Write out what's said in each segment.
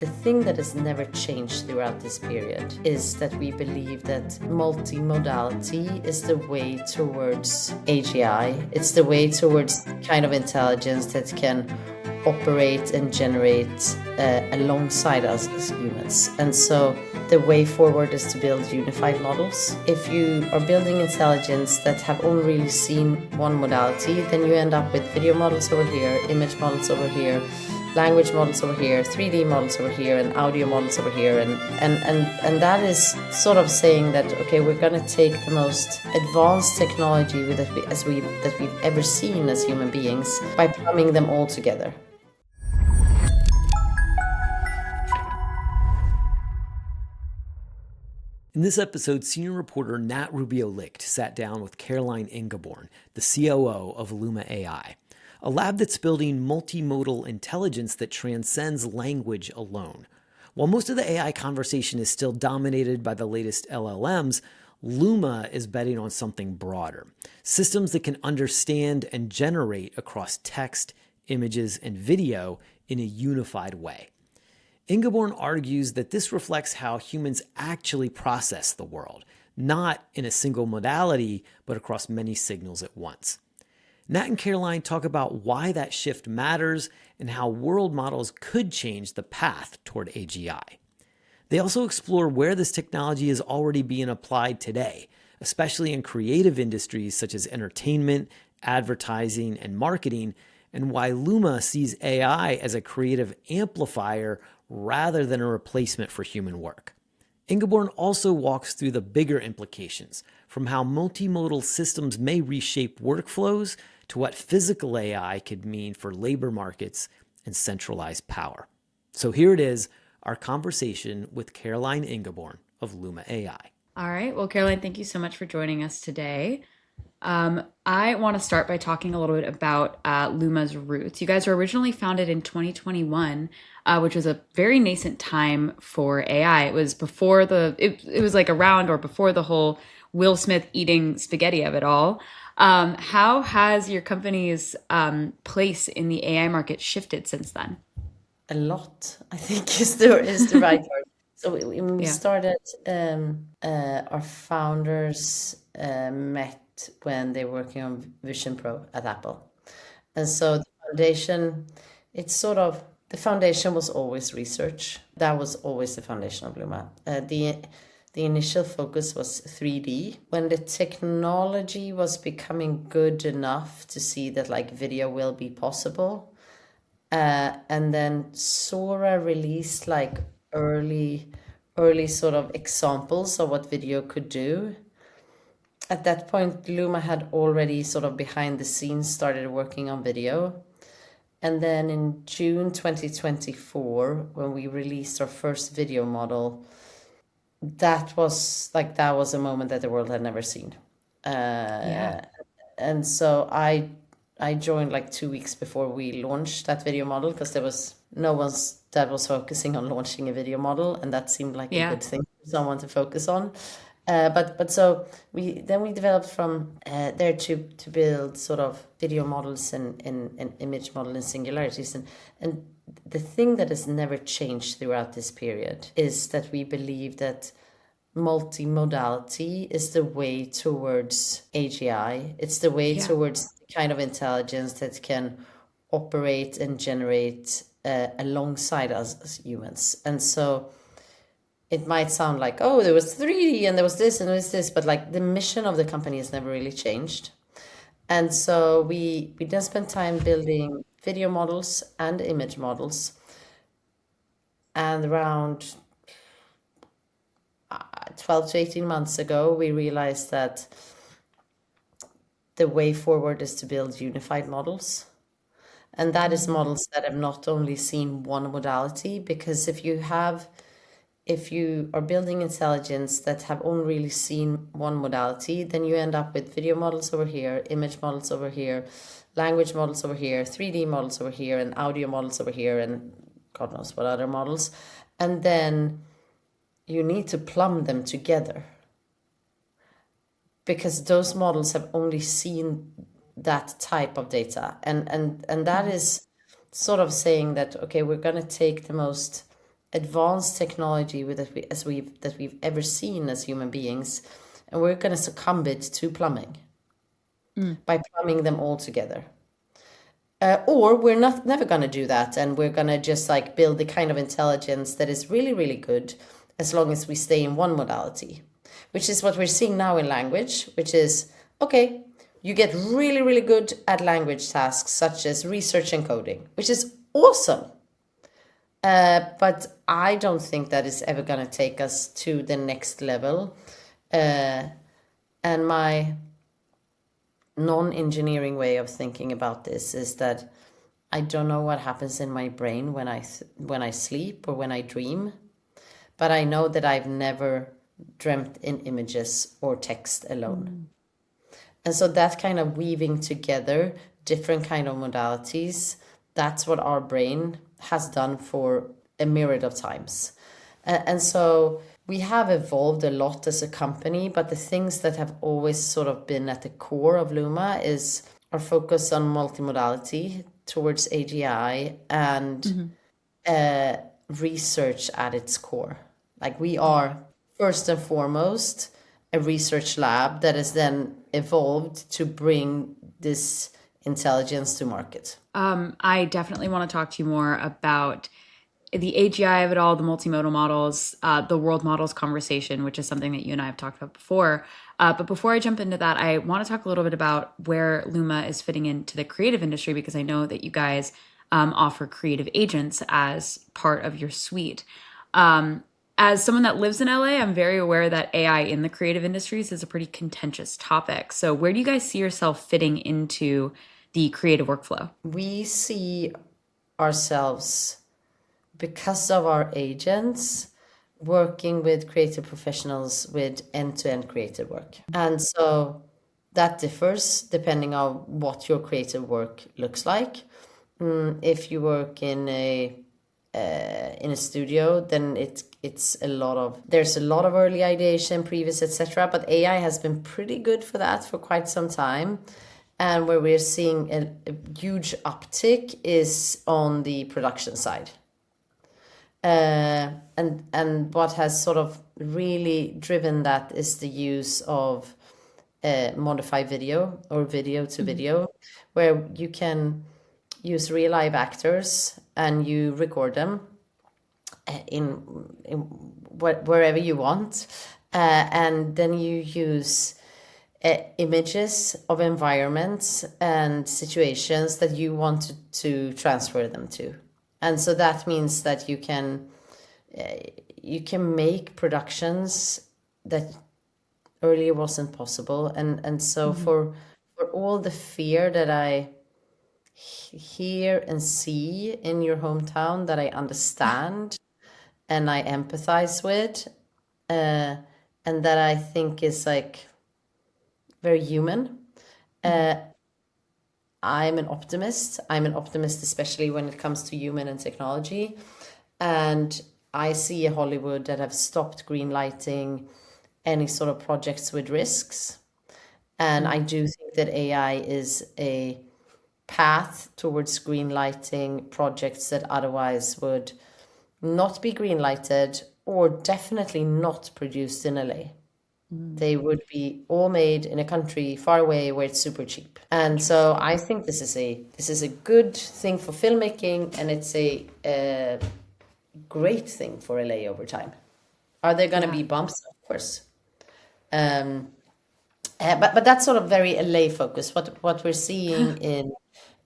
The thing that has never changed throughout this period is that we believe that multimodality is the way towards AGI. It's the way towards kind of intelligence that can operate and generate alongside us as humans. And so the way forward is to build unified models. If you are building intelligence that have only really seen one modality, then you end up with video models over here, image models over here, language models over here, 3D models over here, and audio models over here, and that is sort of saying that okay, we're going to take the most advanced technology that we've ever seen as human beings by plumbing them all together. In this episode, senior reporter Nat Rubio-Licht sat down with Caroline Ingeborn, the COO of Luma AI, a lab that's building multimodal intelligence that transcends language alone. While most of the AI conversation is still dominated by the latest LLMs, Luma is betting on something broader, systems that can understand and generate across text, images, and video in a unified way. Ingeborn argues that this reflects how humans actually process the world, not in a single modality, but across many signals at once. Nat and Caroline talk about why that shift matters and how world models could change the path toward AGI. They also explore where this technology is already being applied today, especially in creative industries such as entertainment, advertising, and marketing, and why Luma sees AI as a creative amplifier rather than a replacement for human work. Ingeborn also walks through the bigger implications, from how multimodal systems may reshape workflows to what physical AI could mean for labor markets and centralized power. So here it is, our conversation with Caroline Ingeborn of Luma AI. All right. Well, Caroline, thank you so much for joining us today. I want to start by talking a little bit about Luma's roots. You guys were originally founded in 2021, which was a very nascent time for AI. It was before it was like around or before the whole Will Smith eating spaghetti of it all. How has your company's place in the AI market shifted since then? A lot, I think, is the right word. So when we started, our founders met when they were working on Vision Pro at Apple. And so the foundation was always research. That was always the foundation of Luma. The initial focus was 3D. When the technology was becoming good enough to see that like video will be possible, and then Sora released like early sort of examples of what video could do. At that point, Luma had already sort of behind the scenes started working on video. And then in June 2024, when we released our first video model, that was a moment that the world had never seen. And so I joined like 2 weeks before we launched that video model, because there was no one that was focusing on launching a video model, and that seemed like a good thing for someone to focus on. But so we developed from there to build sort of video models and image model and singularities, and the thing that has never changed throughout this period is that we believe that multimodality is the way towards AGI. It's the way towards the kind of intelligence that can operate and generate alongside us as humans. And so it might sound like, oh, there was 3D and there was this and there was this, but like the mission of the company has never really changed. And so we then spent time building video models and image models. And around 12 to 18 months ago, we realized that the way forward is to build unified models. And that is models that have not only seen one modality, because if you are building intelligence that have only really seen one modality, then you end up with video models over here, image models over here, language models over here, 3D models over here, and audio models over here, and God knows what other models. And then you need to plumb them together, because those models have only seen that type of data. And that is sort of saying that, okay, we're going to take the most advanced technology that we've ever seen as human beings, and we're going to succumb it to plumbing by plumbing them all together. Or we're never going to do that, and we're going to just like build the kind of intelligence that is really, really good as long as we stay in one modality, which is what we're seeing now in language, which is, okay, you get really, really good at language tasks such as research and coding, which is awesome. But I don't think that is ever going to take us to the next level. And my non-engineering way of thinking about this is that I don't know what happens in my brain when I sleep or when I dream, but I know that I've never dreamt in images or text alone. And so that kind of weaving together different kind of modalities, that's what our brain has done for a myriad of times. And so we have evolved a lot as a company, but the things that have always sort of been at the core of Luma is our focus on multimodality towards AGI and research at its core. Like we are first and foremost a research lab that has then evolved to bring this intelligence to market. I definitely want to talk to you more about the AGI of it all, the multimodal models, the world models conversation, which is something that you and I have talked about before. But before I jump into that, I want to talk a little bit about where Luma is fitting into the creative industry, because I know that you guys offer creative agents as part of your suite. As someone that lives in LA, I'm very aware that AI in the creative industries is a pretty contentious topic. So where do you guys see yourself fitting into the creative workflow? We see ourselves, because of our agents, working with creative professionals with end-to-end creative work. And so that differs depending on what your creative work looks like. If you work in a studio, then there's a lot of early ideation, previous, etc. But AI has been pretty good for that for quite some time. And where we're seeing a huge uptick is on the production side. And what has sort of really driven that is the use of modified video or video to video, where you can use real live actors and you record them in wherever you want, and then you use images of environments and situations that you want to transfer them to. And so that means that you can make productions that earlier wasn't possible. And so for all the fear that I hear and see in your hometown, that I understand and I empathize with, and that I think is like very human. I'm an optimist. I'm an optimist, especially when it comes to human and technology. And I see a Hollywood that have stopped greenlighting any sort of projects with risks. And I do think that AI is a path towards greenlighting projects that otherwise would not be greenlighted or definitely not produced in LA. They would be all made in a country far away where it's super cheap. And so I think this is a good thing for filmmaking, and it's a great thing for LA over time. Are there going to be bumps? Of course. But that's sort of very LA focused. What we're seeing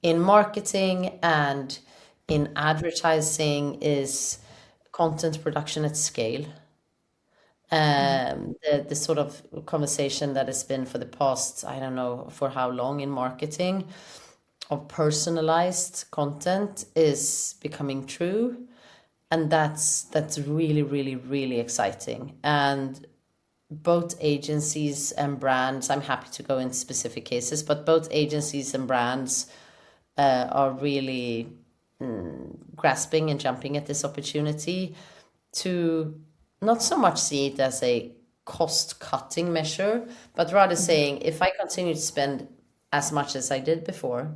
in marketing and in advertising is content production at scale. The sort of conversation that has been for the past, I don't know for how long in marketing, of personalized content is becoming true. And that's really, really, really exciting. And both agencies and brands, I'm happy to go into specific cases, but both agencies and brands are really grasping and jumping at this opportunity to not so much see it as a cost-cutting measure, but rather saying, if I continue to spend as much as I did before,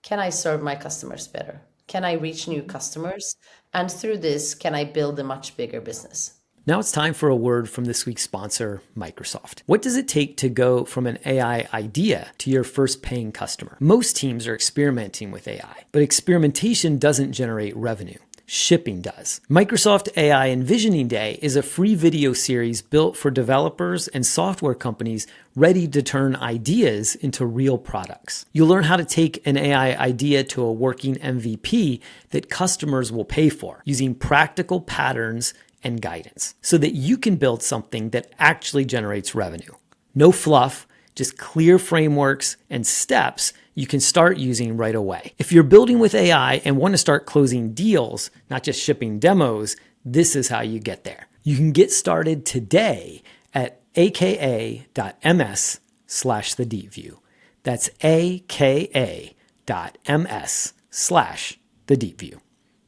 can I serve my customers better? Can I reach new customers? And through this, can I build a much bigger business? Now it's time for a word from this week's sponsor, Microsoft. What does it take to go from an AI idea to your first paying customer? Most teams are experimenting with AI, but experimentation doesn't generate revenue. Shipping does. Microsoft AI Envisioning Day is a free video series built for developers and software companies ready to turn ideas into real products. You'll learn how to take an AI idea to a working MVP that customers will pay for using practical patterns and guidance so that you can build something that actually generates revenue. No fluff, just clear frameworks and steps you can start using right away. If you're building with AI and want to start closing deals, not just shipping demos, this is how you get there. You can get started today at aka.ms/thedeepview. That's aka.ms/thedeepview.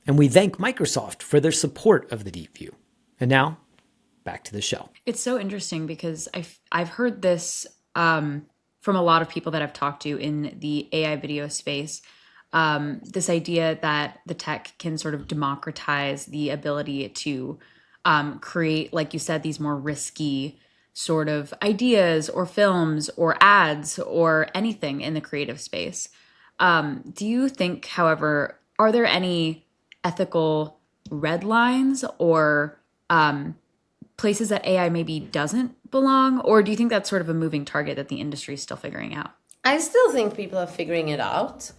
And we thank Microsoft for their support of the Deep View. And now, back to the show. It's so interesting because I've heard this from a lot of people that I've talked to in the AI video space. This idea that the tech can sort of democratize the ability to create, like you said, these more risky sort of ideas or films or ads or anything in the creative space. Do you think, however, are there any ethical red lines or places that AI maybe doesn't belong? Or do you think that's sort of a moving target that the industry is still figuring out? I still think people are figuring it out.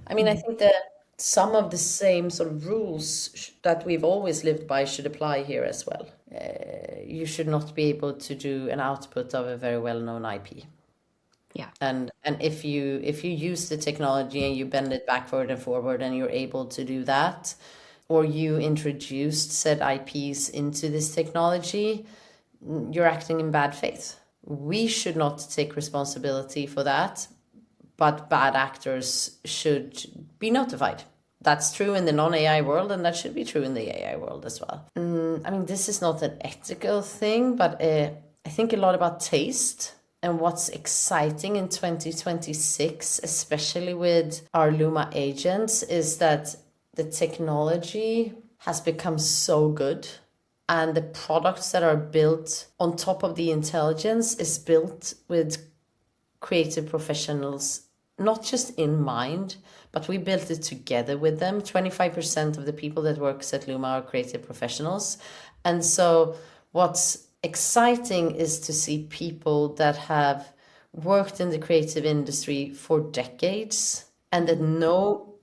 I mean, I think that some of the same sort of rules that we've always lived by should apply here as well. You should not be able to do an output of a very well-known IP. Yeah. And if you use the technology and you bend it backward and forward and you're able to do that, or you introduced said IPs into this technology, you're acting in bad faith. We should not take responsibility for that, but bad actors should be notified. That's true in the non-AI world, and that should be true in the AI world as well. I mean, this is not an ethical thing, but I think a lot about taste. And what's exciting in 2026, especially with our Luma agents, is that the technology has become so good, and the products that are built on top of the intelligence is built with creative professionals, not just in mind, but we built it together with them. 25% of the people that works at Luma are creative professionals. And so what's exciting is to see people that have worked in the creative industry for decades and that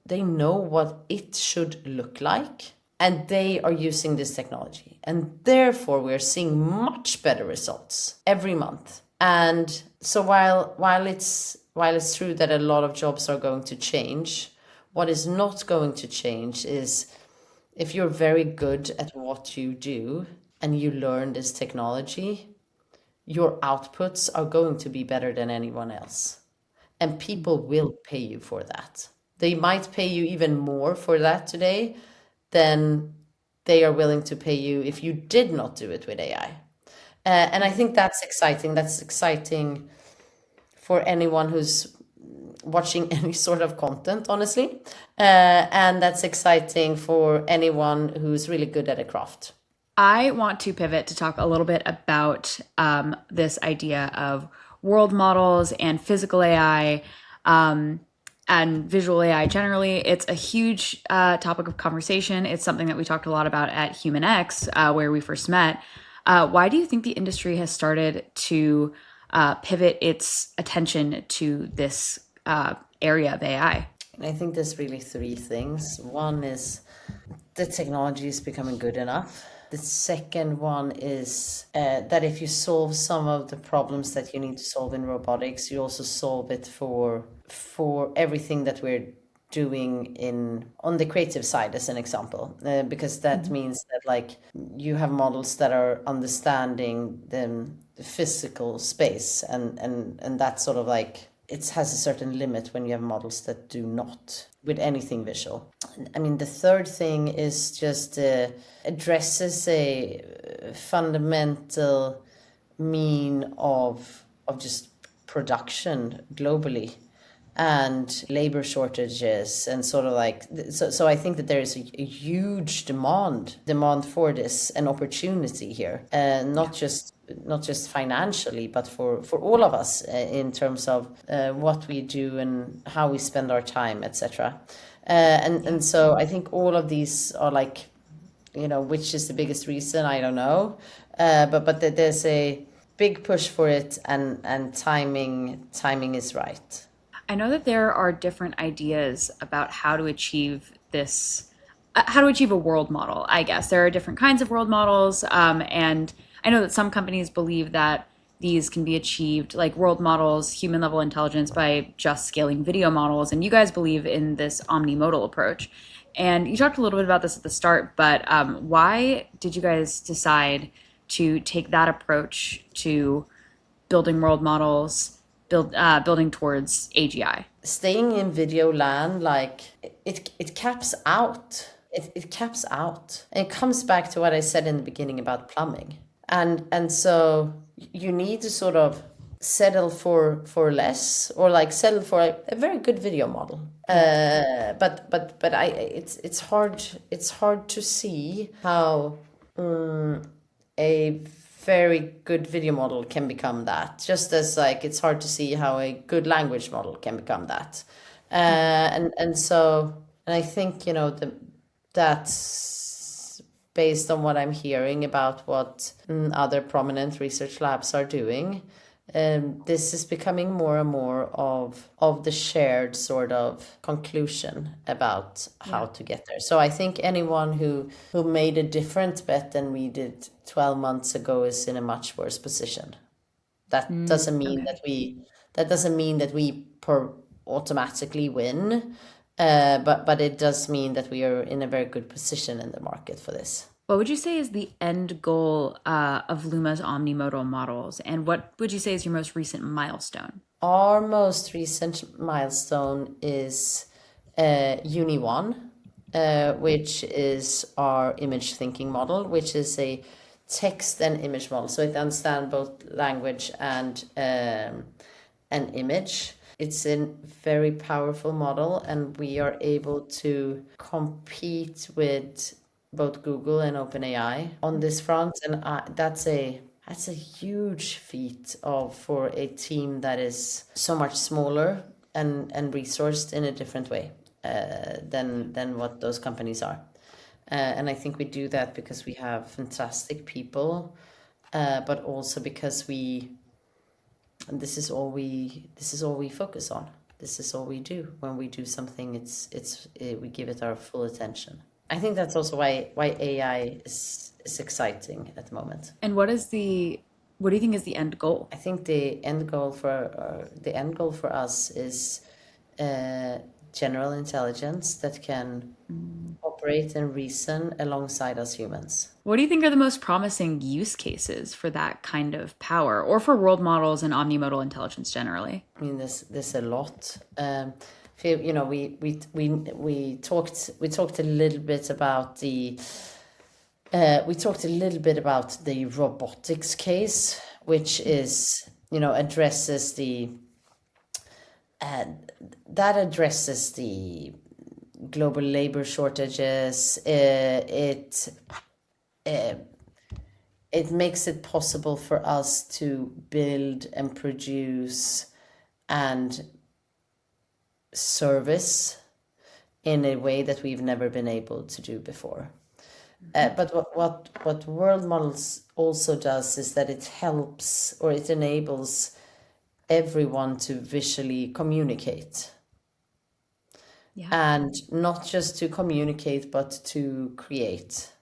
they know what it should look like, and they are using this technology. And therefore, we're seeing much better results every month. And so while it's true that a lot of jobs are going to change, what is not going to change is if you're very good at what you do and you learn this technology, your outputs are going to be better than anyone else. And people will pay you for that. They might pay you even more for that today than they are willing to pay you if you did not do it with AI. And I think that's exciting. That's exciting for anyone who's watching any sort of content, honestly. And that's exciting for anyone who's really good at a craft. I want to pivot to talk a little bit about this idea of world models and physical AI. And visual AI generally. It's a huge topic of conversation. It's something that we talked a lot about at HumanX, where we first met. Why do you think the industry has started to pivot its attention to this area of AI? I think there's really three things. One is the technology is becoming good enough. The second one is that if you solve some of the problems that you need to solve in robotics, you also solve it for everything that we're doing on the creative side, as an example, because that means that like you have models that are understanding the physical space, and that's sort of like it has a certain limit when you have models that do not with anything visual. I mean, the third thing is just addresses a fundamental mean of just production globally. and labor shortages and sort of like so I think that there is a huge demand for this, an opportunity here, and not just financially, but for all of us, in terms of what we do and how we spend our time, etc. And so I think all of these are like, which is the biggest reason, I don't know, but there's a big push for it, and timing is right. I know that there are different ideas about how to achieve this, how to achieve a world model, I guess. There are different kinds of world models. And I know that some companies believe that these can be achieved, like world models, human level intelligence, by just scaling video models. And you guys believe in this omni-modal approach. And you talked a little bit about this at the start, but why did you guys decide to take that approach to building world models, building towards AGI? Staying in video land, like it caps out. It caps out. And it comes back to what I said in the beginning about plumbing. And so you need to sort of settle for less, or like settle for a very good video model. But it's hard to see how a very good video model can become that, just as like it's hard to see how a good language model can become that. And I think that's based on what I'm hearing about what other prominent research labs are doing. This is becoming more and more of the shared sort of conclusion about how to get there. So I think anyone who made a different bet than we did 12 months ago is in a much worse position. That doesn't mean that we automatically win, but it does mean that we are in a very good position in the market for this. What would you say is the end goal of Luma's omnimodal models? And what would you say is your most recent milestone? Our most recent milestone is Uni 1, which is our image thinking model, which is a text and image model. So it understands both language and image. It's a very powerful model, and we are able to compete with both Google and OpenAI on this front, and that's a huge feat for a team that is so much smaller and resourced in a different way than what those companies are. And I think we do that because we have fantastic people, but also because this is all we focus on. This is all we do. When we do something, we give it our full attention. I think that's also why AI is exciting at the moment. And what do you think is the end goal? I think the end goal for us is general intelligence that can operate and reason alongside us humans. What do you think are the most promising use cases for that kind of power, or for world models and omnimodal intelligence generally? I mean, there's a lot. We talked a little bit about the robotics case, which is addresses the global labor shortages. It makes it possible for us to build and produce and service in a way that we've never been able to do before. But what world models also does is that it helps, or it enables everyone to visually communicate. Yeah. And not just to communicate, but to create.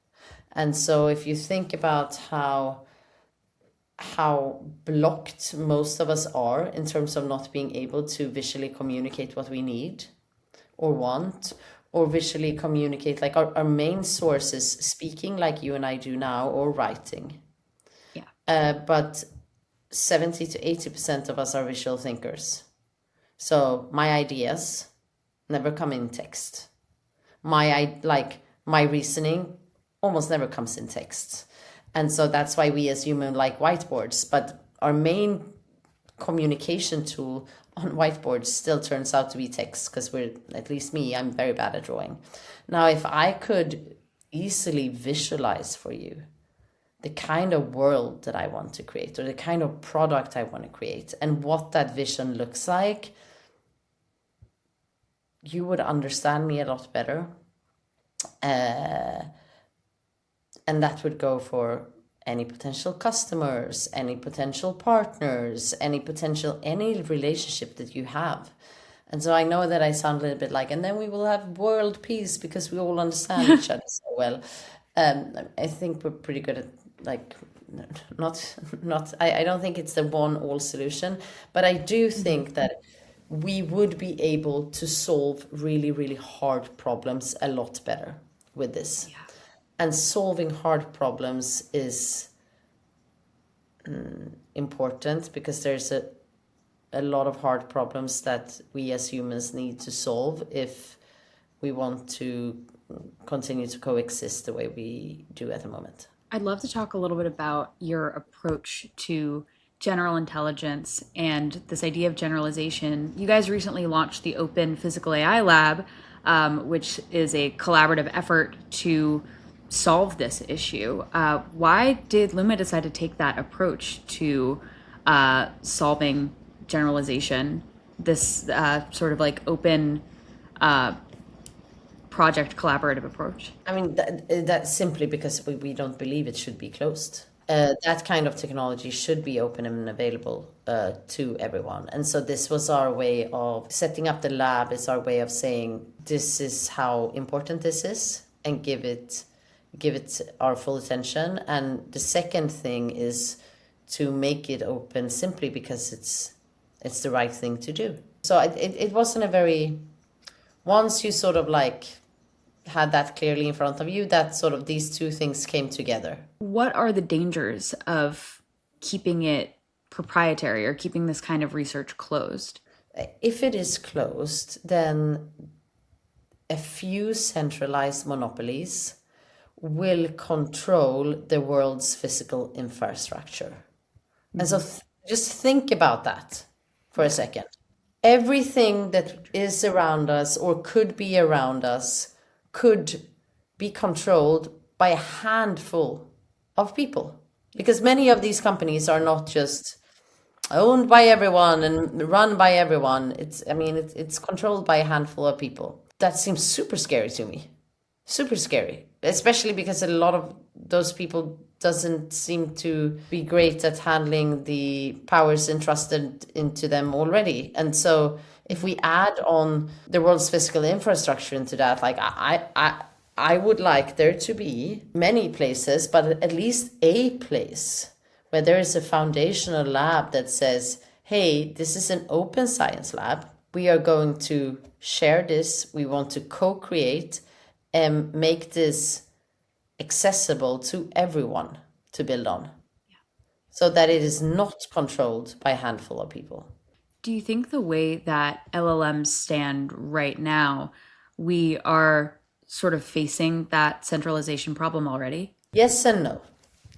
And so if you think about how blocked most of us are in terms of not being able to visually communicate what we need or want, or visually communicate, like our main source is speaking like you and I do now, or writing. Yeah. But 70 to 80% of us are visual thinkers. So my ideas never come in text. My reasoning almost never comes in text. And so that's why we as humans like whiteboards. But our main communication tool on whiteboards still turns out to be text, because at least me, I'm very bad at drawing. Now, if I could easily visualize for you the kind of world that I want to create, or the kind of product I want to create, and what that vision looks like, you would understand me a lot better. And that would go for any potential customers, any potential partners, any relationship that you have. And so I know that I sound a little bit like, and then we will have world peace because we all understand each other so well. I think we're pretty good at, like, I don't think it's the one all solution, but I do think that we would be able to solve really, really hard problems a lot better with this. Yeah. And solving hard problems is important, because there's a lot of hard problems that we as humans need to solve if we want to continue to coexist the way we do at the moment. I'd love to talk a little bit about your approach to general intelligence and this idea of generalization. You guys recently launched the Open Physical AI Lab, which is a collaborative effort to solve this issue. Why did Luma decide to take that approach to solving generalization, this sort of like open project collaborative approach? I mean, that's simply because we don't believe it should be closed. That kind of technology should be open and available to everyone. And so this was our way of setting up the lab, is our way of saying, this is how important this is, and give it our full attention. And the second thing is to make it open simply because it's the right thing to do. So it wasn't a very, once you sort of like had that clearly in front of you, that sort of these two things came together. What are the dangers of keeping it proprietary or keeping this kind of research closed? If it is closed, then a few centralized monopolies will control the world's physical infrastructure. Mm-hmm. And so just think about that for a second. Everything that is around us or could be around us could be controlled by a handful of people, because many of these companies are not just owned by everyone and run by everyone. It's controlled by a handful of people. That seems super scary to me. Super scary, especially because a lot of those people doesn't seem to be great at handling the powers entrusted into them already. And so if we add on the world's physical infrastructure into that, like I would like there to be many places, but at least a place where there is a foundational lab that says, hey, this is an open science lab. We are going to share this. We want to co-create and make this accessible to everyone to build on. Yeah. So that it is not controlled by a handful of people. Do you think the way that LLMs stand right now, we are sort of facing that centralization problem already? Yes and no.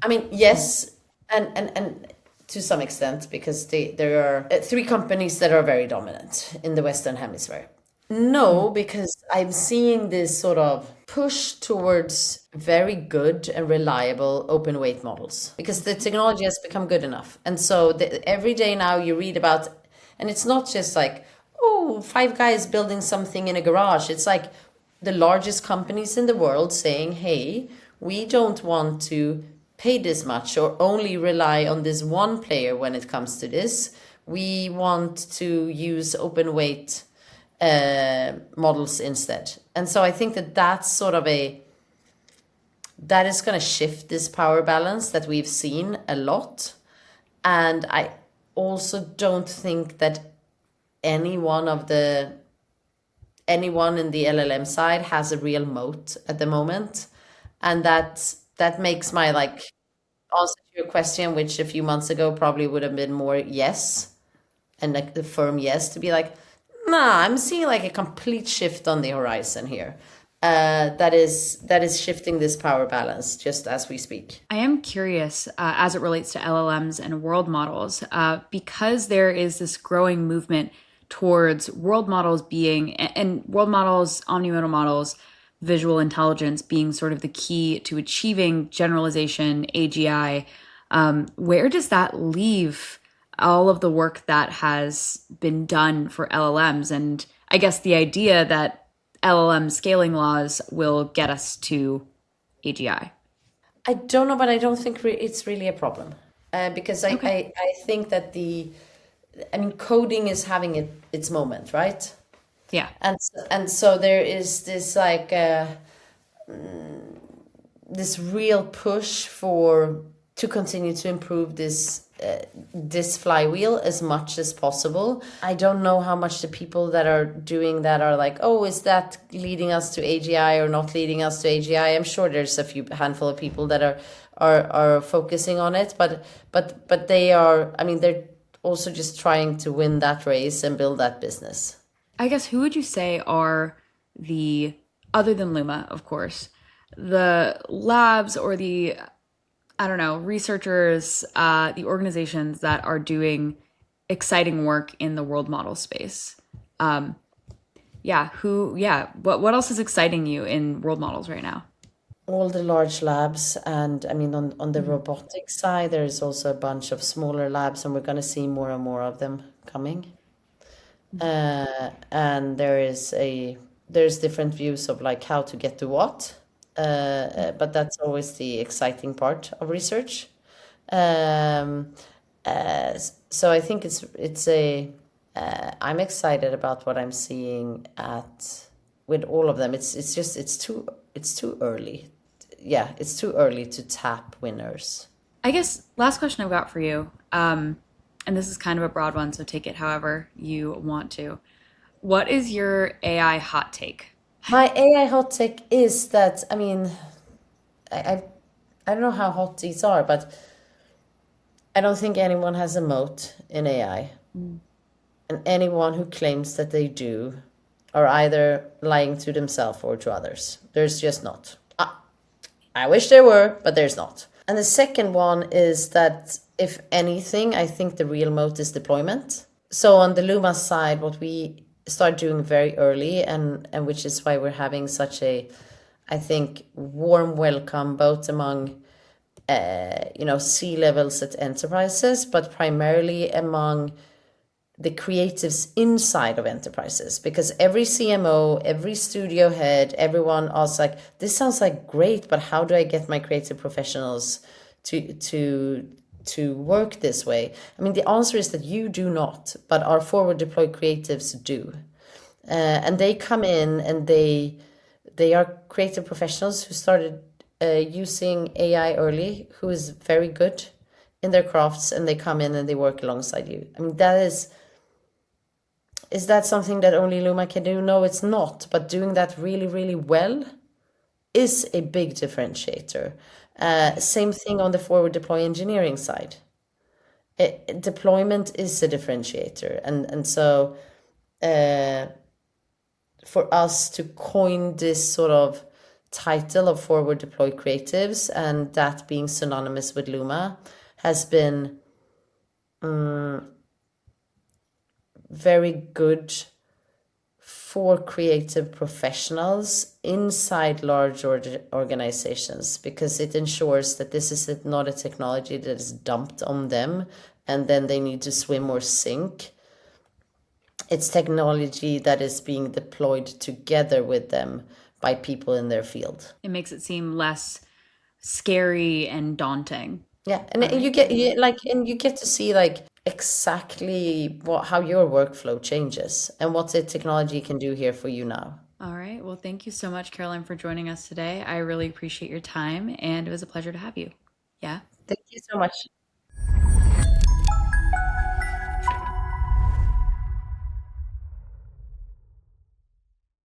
I mean, yes, and to some extent, because there are three companies that are very dominant in the Western Hemisphere. No, because I'm seeing this sort of push towards very good and reliable open weight models, because the technology has become good enough. And so every day now you read about, and it's not just like, oh, 5 guys building something in a garage. It's like the largest companies in the world saying, hey, we don't want to pay this much or only rely on this one player when it comes to this. We want to use open weight models instead. And so I think that's sort of that is going to shift this power balance that we've seen a lot. And I also don't think that anyone in the LLM side has a real moat at the moment. And that makes my answer to your question, which a few months ago probably would have been more yes, and like the firm yes, to be like, nah, I'm seeing like a complete shift on the horizon here. that is shifting this power balance just as we speak. I am curious as it relates to LLMs and world models, because there is this growing movement towards world models being, and world models, omni-modal models, visual intelligence being sort of the key to achieving generalization, AGI. Where does that leave all of the work that has been done for LLMs? And I guess the idea that LLM scaling laws will get us to AGI. I don't know, but I don't think it's really a problem, because Okay. I think that I mean, coding is having its moment, right? Yeah. And so there is this like this real push for to continue to improve this flywheel as much as possible. I don't know how much the people that are doing that are like, oh, is that leading us to AGI or not leading us to AGI? I'm sure there's a few handful of people that are focusing on it, but they are. I mean, they're also just trying to win that race and build that business. I guess who would you say are the, other than Luma, of course, the labs or the, I don't know, researchers, the organizations that are doing exciting work in the world model space? Yeah, what else is exciting you in world models right now? All the large labs, and I mean, on the Mhm. robotics side, there's also a bunch of smaller labs, and we're going to see more and more of them coming. And there's different views of like how to get to what, but that's always the exciting part of research. Um, so I think I'm excited about what I'm seeing at with all of them. It's just it's too early. Yeah, it's too early to tap winners. I guess last question I've got for you, and this is kind of a broad one, so take it however you want to. What is your AI hot take? My AI hot take is that, I mean, I, I I don't know how hot these are, but I don't think anyone has a moat in AI. Mm. And anyone who claims that they do are either lying to themselves or to others. There's just not. I wish there were, but there's not. And the second one is that, if anything, I think the real moat is deployment. So on the Luma side, what we start doing very early, and which is why we're having such a, I think, warm welcome both among C levels at enterprises, but primarily among the creatives inside of enterprises, because every CMO, every studio head, everyone else like, this sounds like great, but how do I get my creative professionals to work this way? I mean, the answer is that you do not, but our forward deployed creatives do. And they come in and they are creative professionals who started using AI early, who is very good in their crafts, and they come in and they work alongside you. I mean, is that something that only Luma can do? No, it's not. But doing that really, really well is a big differentiator. Same thing on the forward deploy engineering side. Deployment is a differentiator. And so for us to coin this sort of title of forward deploy creatives, and that being synonymous with Luma, has been very good for creative professionals inside large organizations, because it ensures that this is not a technology that is dumped on them and then they need to swim or sink. It's technology that is being deployed together with them by people in their field. It makes it seem less scary and daunting. Yeah, and All right. you get to see like exactly how your workflow changes and what the technology can do here for you now. All right. Well, thank you so much, Caroline, for joining us today. I really appreciate your time, and it was a pleasure to have you. Yeah. Thank you so much.